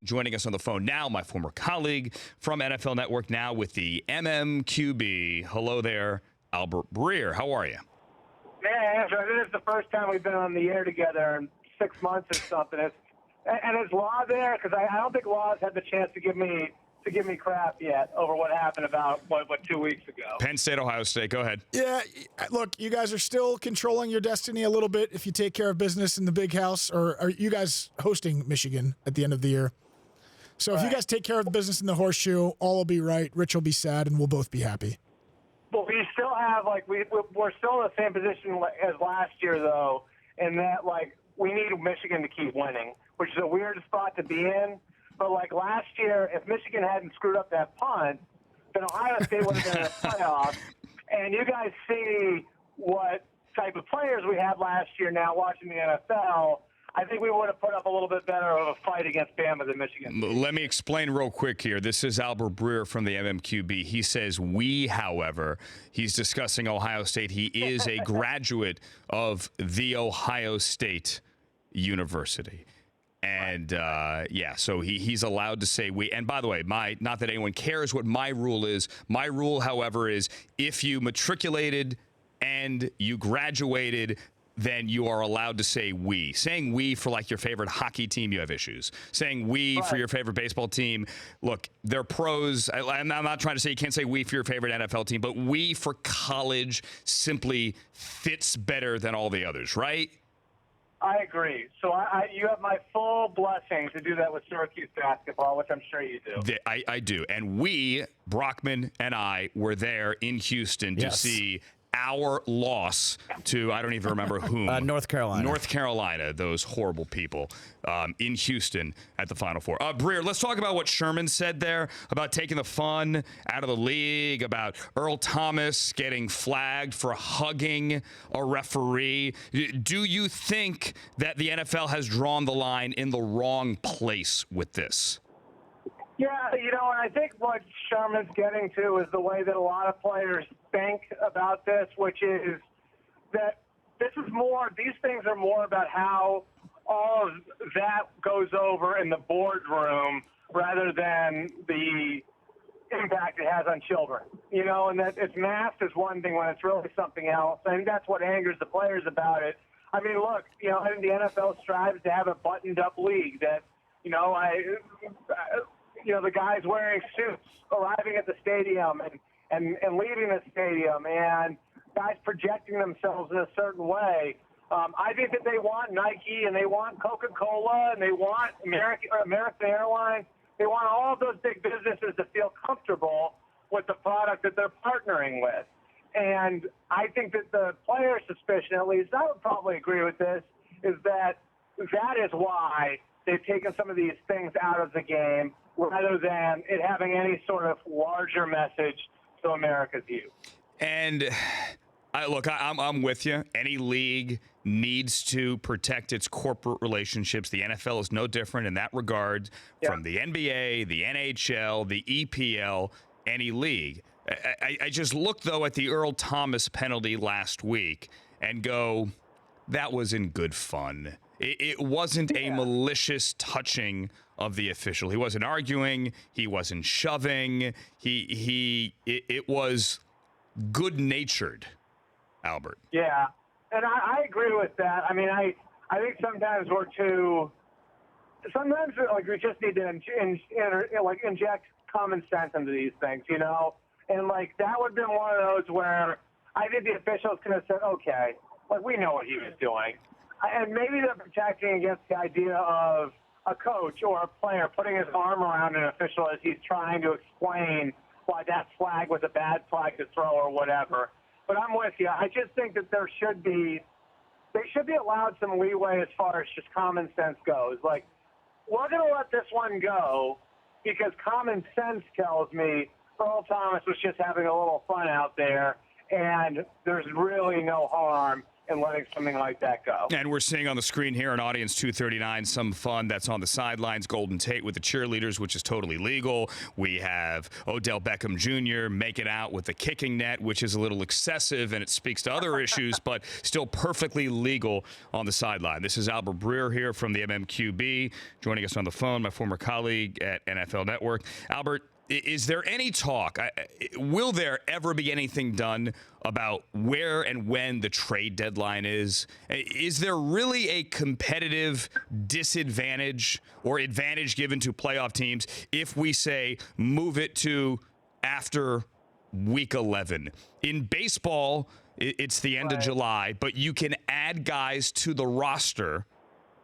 joining us on the phone now, my former colleague from NFL Network, now with the MMQB. Hello there, Albert Breer. How are you? Man, Andrew, this is the first time we've been on the air together in 6 months or something. And is Law there? Because I don't think Law's had the chance to give me crap yet over what happened about, what 2 weeks ago. Penn State, Ohio State. Go ahead. Yeah, look, you guys are still controlling your destiny a little bit if you take care of business in the big house, or are you guys hosting Michigan at the end of the year? So if you guys take care of the business in the horseshoe, all will be right, Rich will be sad, and we'll both be happy. But we still have, we're still in the same position as last year, though, in that, we need Michigan to keep winning, which is a weird spot to be in. But, last year, if Michigan hadn't screwed up that punt, then Ohio State would have been in the playoffs. And you guys see what type of players we had last year now watching the NFL. I think we would have put up a little bit better of a fight against Bama than Michigan. Let me explain real quick here. This is Albert Breer from the MMQB. He says we, however, he's discussing Ohio State. He is a graduate of The Ohio State University. And, so he's allowed to say we. And by the way, not that anyone cares what my rule is. My rule, however, is if you matriculated and you graduated, then you are allowed to say we. Saying we for your favorite hockey team, you have issues. Saying we for your favorite baseball team, look, they're pros. I'm not trying to say you can't say we for your favorite NFL team, but we for college simply fits better than all the others, right? I agree. So you have my full blessing to do that with Syracuse basketball, which I'm sure you do. I do. And we, Brockman and I, were there in Houston to see our loss to, I don't even remember whom. North Carolina. North Carolina, those horrible people in Houston at the Final Four. Breer, let's talk about what Sherman said there about taking the fun out of the league, about Earl Thomas getting flagged for hugging a referee. Do you think that the NFL has drawn the line in the wrong place with this? Yeah, and I think what Sherman's getting to is the way that a lot of players think about this, which is that these things are more about how all of that goes over in the boardroom rather than the impact it has on children. And that it's masked as one thing when it's really something else. I think that's what angers the players about it. I mean, look, I think the NFL strives to have a buttoned-up league that, the guys wearing suits arriving at the stadium and leaving the stadium, and guys projecting themselves in a certain way. I think that they want Nike and they want Coca-Cola and they want American Airlines. They want all of those big businesses to feel comfortable with the product that they're partnering with. And I think that the player's suspicion, at least, I would probably agree with this, is that is why they've taken some of these things out of the game rather than it having any sort of larger message to America's view. And I'm with you. Any league needs to protect its corporate relationships. The NFL is no different in that regard from the NBA, the NHL, the EPL, any league. I just look, though, at the Earl Thomas penalty last week and go, that was in good fun. It wasn't a malicious touching of the official. He wasn't arguing. He wasn't shoving. It was good-natured, Albert. Yeah, and I agree with that. I mean, I think sometimes we just need to inject common sense into these things, And that would have been one of those where I think the officials could have said, okay, we know what he was doing. And maybe they're protecting against the idea of a coach or a player putting his arm around an official as he's trying to explain why that flag was a bad flag to throw or whatever. But I'm with you. I just think that they should be allowed some leeway as far as just common sense goes. We're going to let this one go because common sense tells me Earl Thomas was just having a little fun out there, and there's really no harm in letting something like that go. And we're seeing on the screen here in Audience 239 some fun that's on the sidelines. Golden Tate with the cheerleaders, which is totally legal. We have Odell Beckham Jr. making out with the kicking net, which is a little excessive, and it speaks to other issues, but still perfectly legal on the sideline. This is Albert Breer here from the MMQB, joining us on the phone, my former colleague at NFL Network. Albert, is there any talk, will there ever be anything done about where and when the trade deadline is? Is there really a competitive disadvantage or advantage given to playoff teams if we say move it to after week 11? In baseball, it's the end of July, but you can add guys to the roster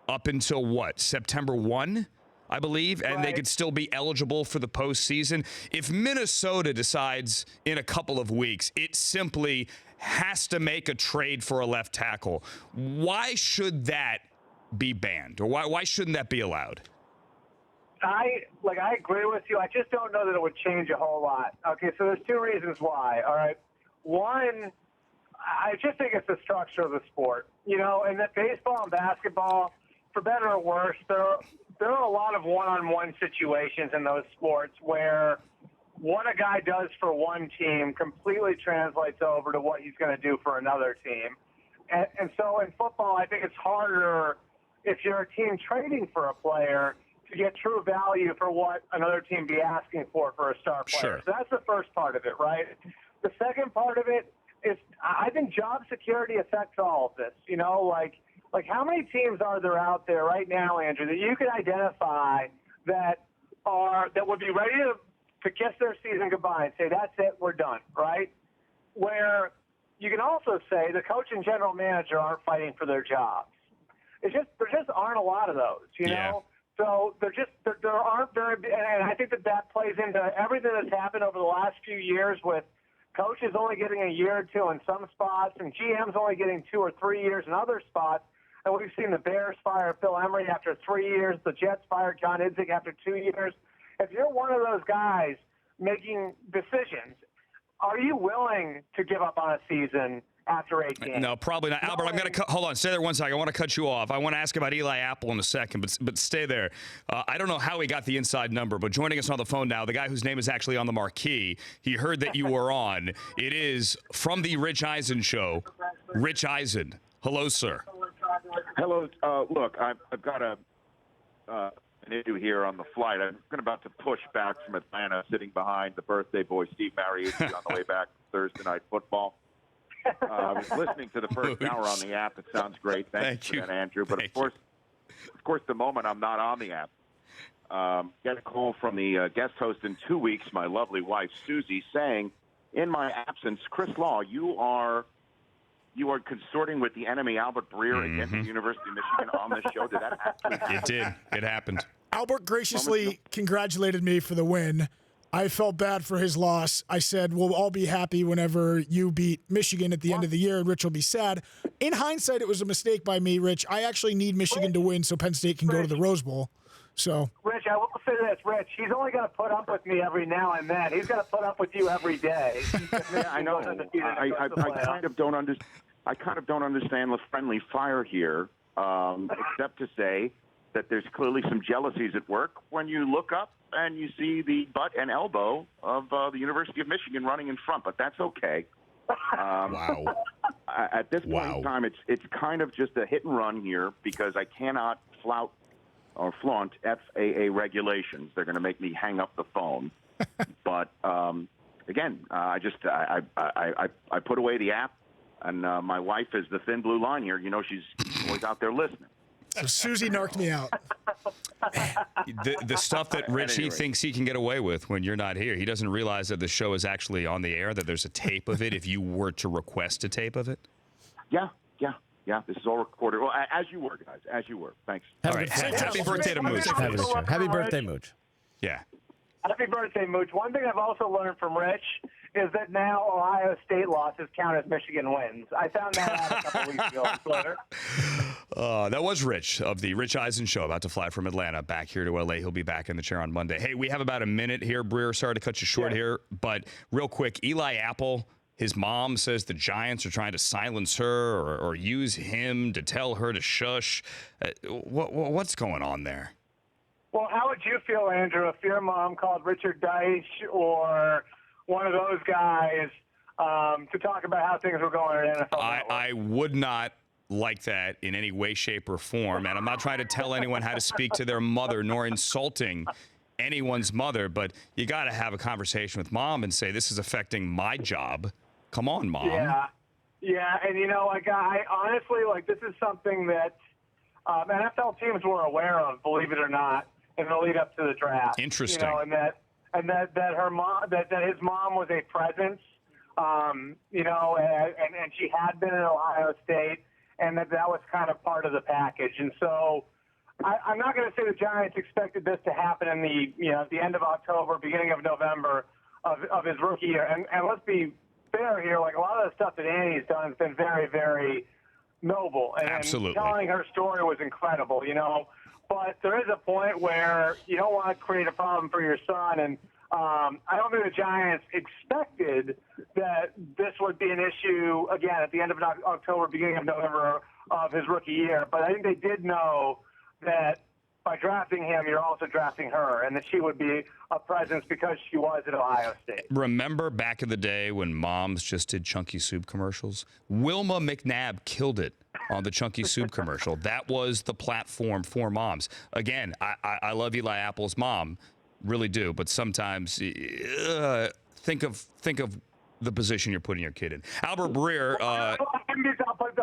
up until what, September 1? I believe, and they could still be eligible for the postseason. If Minnesota decides in a couple of weeks, it simply has to make a trade for a left tackle, why should that be banned? Or why shouldn't that be allowed? I agree with you. I just don't know that it would change a whole lot. Okay, so there's two reasons why, all right? One, I just think it's the structure of the sport. You know, and that baseball and basketball, for better or worse, there are a lot of one-on-one situations in those sports where what a guy does for one team completely translates over to what he's going to do for another team. And so in football, I think it's harder if you're a team trading for a player to get true value for what another team be asking for a star player. Sure. So that's the first part of it, right? The second part of it is I think job security affects all of this. You know, like how many teams are there out there right now, Andrew, that you can identify that would be ready to kiss their season goodbye and say, that's it, we're done, right? Where you can also say the coach and general manager aren't fighting for their jobs. There just aren't a lot of those, you know? So there aren't very, and I think that plays into everything that's happened over the last few years with coaches only getting a year or two in some spots and GMs only getting 2 or 3 years in other spots. And we've seen the Bears fire Phil Emery after 3 years. The Jets fired John Idzik after 2 years. If you're one of those guys making decisions, are you willing to give up on a season after 8 games? No, probably not. Albert, I'm going to hold on. Stay there 1 second. I want to cut you off. I want to ask about Eli Apple in a second, but stay there. I don't know how he got the inside number, but joining us on the phone now, the guy whose name is actually on the marquee, he heard that you were on. It is from the Rich Eisen Show, Rich Eisen. Hello, sir. Hello. Look, I've got an issue here on the flight. I'm about to push back from Atlanta, sitting behind the birthday boy, Steve Mariucci, on the way back from Thursday Night Football. I was listening to the first hour on the app. It sounds great. Thank you for that, Andrew. But of course, the moment I'm not on the app, get a call from the guest host in 2 weeks, my lovely wife, Susie, saying, in my absence, Chris Law, you are consorting with the enemy, Albert Breer, against the University of Michigan on this show. Did that happen? It did. It happened. Albert graciously congratulated me for the win. I felt bad for his loss. I said, we'll all be happy whenever you beat Michigan at the end of the year, and Rich will be sad. In hindsight, it was a mistake by me, Rich. I actually need Michigan to win so Penn State can go to the Rose Bowl. So, Rich, I will say this, Rich. He's only going to put up with me every now and then. He's going to put up with you every day. Yeah, I know. I kind of don't understand the friendly fire here, except to say that there's clearly some jealousies at work when you look up and you see the butt and elbow of the University of Michigan running in front. But that's okay. Wow. At this point in time, it's kind of just a hit and run here because I cannot flaunt FAA regulations. They're going to make me hang up the phone. But again, I put away the app, and my wife is the thin blue line here. You know, she's always out there listening. So Susie narked me out. The stuff that Richie thinks he can get away with when you're not here. He doesn't realize that the show is actually on the air, that there's a tape of it if you were to request a tape of it. Yeah. This is all recorded. Well, as you were, guys. As you were. Thanks. All right. Happy birthday to Mooch. Happy birthday, Mooch. Yeah. Happy birthday, Mooch. One thing I've also learned from Rich is that now Ohio State losses count as Michigan wins. I found that out a couple weeks ago on Twitter. That was Rich of the Rich Eisen Show, about to fly from Atlanta back here to L.A. He'll be back in the chair on Monday. Hey, we have about a minute here, Breer. Sorry to cut you short here, but real quick, Eli Apple, His mom says the Giants are trying to silence her or use him to tell her to shush. What's going on there? Well, how would you feel, Andrew, if your mom called Richard Deitch or one of those guys to talk about how things were going at NFL Network? I would not like that in any way, shape, or form. And I'm not trying to tell anyone how to speak to their mother, nor insulting anyone's mother, but you got to have a conversation with mom and say, this is affecting my job. Come on, mom. Yeah, and I honestly, this is something that NFL teams were aware of, believe it or not, in the lead up to the draft. Interesting. And that her mom, that his mom was a presence, and she had been in Ohio State, and that was kind of part of the package. And so I'm not going to say the Giants expected this to happen in the end of October, beginning of November of his rookie year. And let's be fair here, a lot of the stuff that Annie's done has been very, very noble. And Absolutely. Telling her story was incredible, But there is a point where you don't want to create a problem for your son. And I don't think the Giants expected that this would be an issue, again, at the end of October, beginning of November of his rookie year. But I think they did know that by drafting him, you're also drafting her, and that she would be a presence because she was at Ohio State. Remember back in the day when moms just did Chunky Soup commercials? Wilma McNabb killed it on the Chunky Soup commercial. That was the platform for moms. Again, I love Eli Apple's mom, really do, but sometimes think of the position you're putting your kid in. Albert Breer. I'll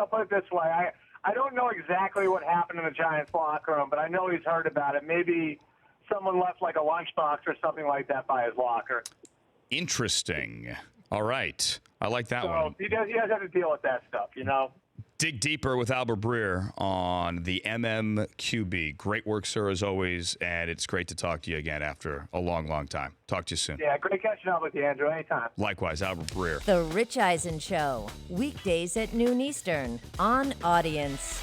put it this way. I don't know exactly what happened in the Giants locker room, but I know he's heard about it. Maybe someone left a lunchbox or something like that by his locker. Interesting. All right. I like that one. So he does have to deal with that stuff, Dig deeper with Albert Breer on the MMQB. Great work, sir, as always, and it's great to talk to you again after a long, long time. Talk to you soon. Yeah, great catching up with you, Andrew. Anytime. Likewise, Albert Breer. The Rich Eisen Show, weekdays at noon Eastern on Audience.